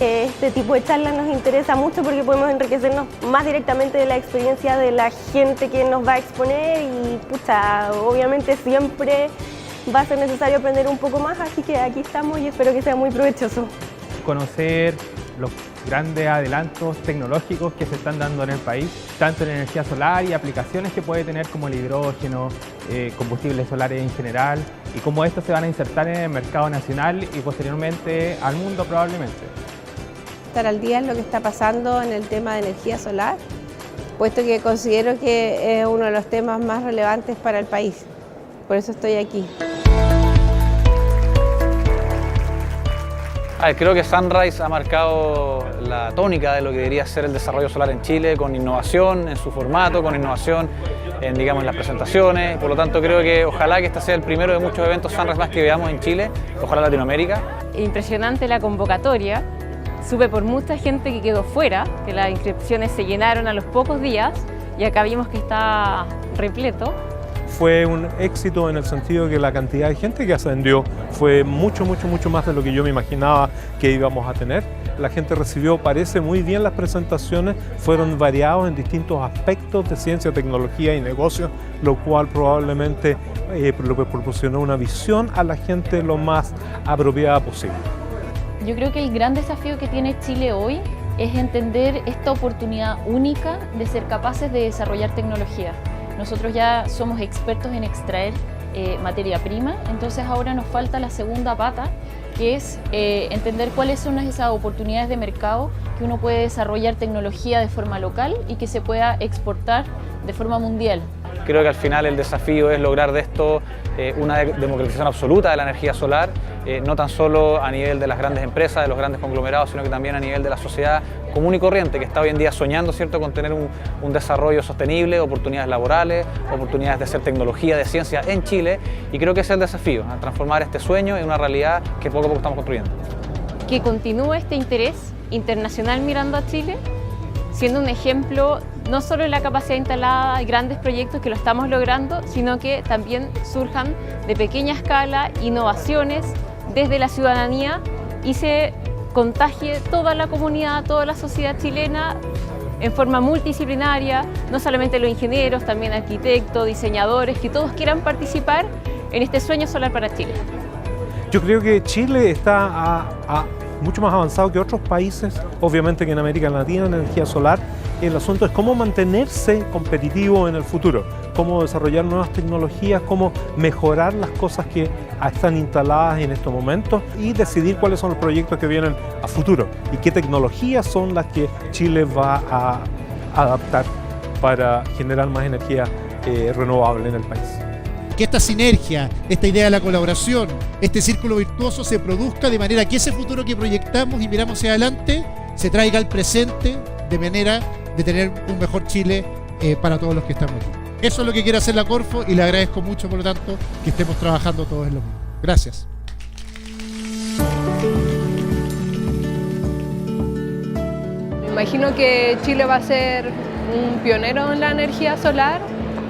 Este tipo de charlas nos interesa mucho porque podemos enriquecernos más directamente de la experiencia de la gente que nos va a exponer y pucha, obviamente siempre va a ser necesario aprender un poco más, así que aquí estamos y espero que sea muy provechoso. Conocer los grandes adelantos tecnológicos que se están dando en el país, tanto en energía solar y aplicaciones que puede tener como el hidrógeno, combustibles solares en general, y cómo estos se van a insertar en el mercado nacional y posteriormente al mundo probablemente. Estar al día en lo que está pasando en el tema de energía solar, puesto que considero que es uno de los temas más relevantes para el país. Por eso estoy aquí. Creo que Sunrise ha marcado la tónica de lo que debería ser el desarrollo solar en Chile, con innovación en su formato, con innovación en, digamos, las presentaciones. Por lo tanto, creo que ojalá que este sea el primero de muchos eventos Sunrise más que veamos en Chile, ojalá en Latinoamérica. Impresionante la convocatoria. Supe por mucha gente que quedó fuera, que las inscripciones se llenaron a los pocos días y acá vimos que está repleto. Fue un éxito en el sentido que la cantidad de gente que ascendió fue mucho más de lo que yo me imaginaba que íbamos a tener. La gente recibió, parece muy bien las presentaciones, fueron variados en distintos aspectos de ciencia, tecnología y negocio, lo cual probablemente lo que proporcionó una visión a la gente lo más apropiada posible. Yo creo que el gran desafío que tiene Chile hoy es entender esta oportunidad única de ser capaces de desarrollar tecnología. Nosotros ya somos expertos en extraer materia prima, entonces ahora nos falta la segunda pata, que es entender cuáles son esas oportunidades de mercado que uno puede desarrollar tecnología de forma local y que se pueda exportar de forma mundial. Creo que al final el desafío es lograr de esto una democratización absoluta de la energía solar, no tan solo a nivel de las grandes empresas, de los grandes conglomerados, sino que también a nivel de la sociedad común y corriente, que está hoy en día soñando, ¿cierto?, con tener un desarrollo sostenible, oportunidades laborales, oportunidades de hacer tecnología, de ciencia en Chile, y creo que ese es el desafío, transformar este sueño en una realidad que poco a poco estamos construyendo. Que continúe este interés internacional mirando a Chile, siendo un ejemplo no solo en la capacidad instalada y grandes proyectos que lo estamos logrando, sino que también surjan de pequeña escala innovaciones desde la ciudadanía y se contagie toda la comunidad, toda la sociedad chilena en forma multidisciplinaria, no solamente los ingenieros, también arquitectos, diseñadores, que todos quieran participar en este sueño solar para Chile. Yo creo que Chile está mucho más avanzado que otros países, obviamente que en América Latina en energía solar. El asunto es cómo mantenerse competitivo en el futuro, cómo desarrollar nuevas tecnologías, cómo mejorar las cosas que están instaladas en estos momentos y decidir cuáles son los proyectos que vienen a futuro y qué tecnologías son las que Chile va a adaptar para generar más energía renovable en el país. Que esta sinergia, esta idea de la colaboración, este círculo virtuoso se produzca de manera que ese futuro que proyectamos y miramos hacia adelante se traiga al presente de manera de tener un mejor Chile para todos los que estamos aquí. Eso es lo que quiere hacer la Corfo y le agradezco mucho, por lo tanto, que estemos trabajando todos en lo mismo. Gracias. Me imagino que Chile va a ser un pionero en la energía solar,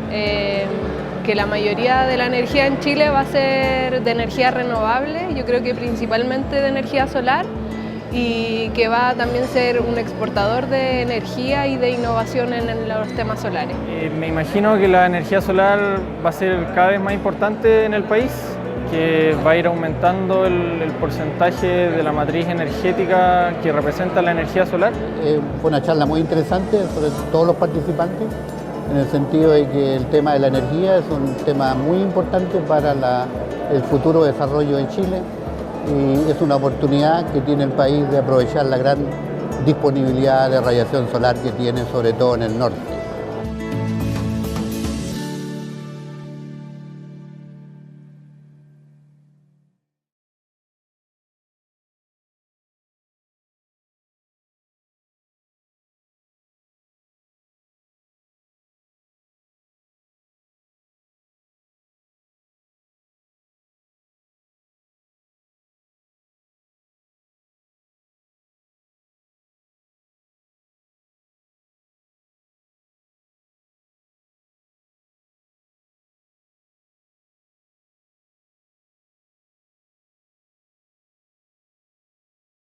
que la mayoría de la energía en Chile va a ser de energía renovable, yo creo que principalmente de energía solar, y que va a también ser un exportador de energía y de innovación en los temas solares. Me imagino que la energía solar va a ser cada vez más importante en el país, que va a ir aumentando el porcentaje de la matriz energética que representa la energía solar. Fue una charla muy interesante sobre todos los participantes, en el sentido de que el tema de la energía es un tema muy importante para el futuro desarrollo de Chile y es una oportunidad que tiene el país de aprovechar la gran disponibilidad de radiación solar que tiene, sobre todo en el norte.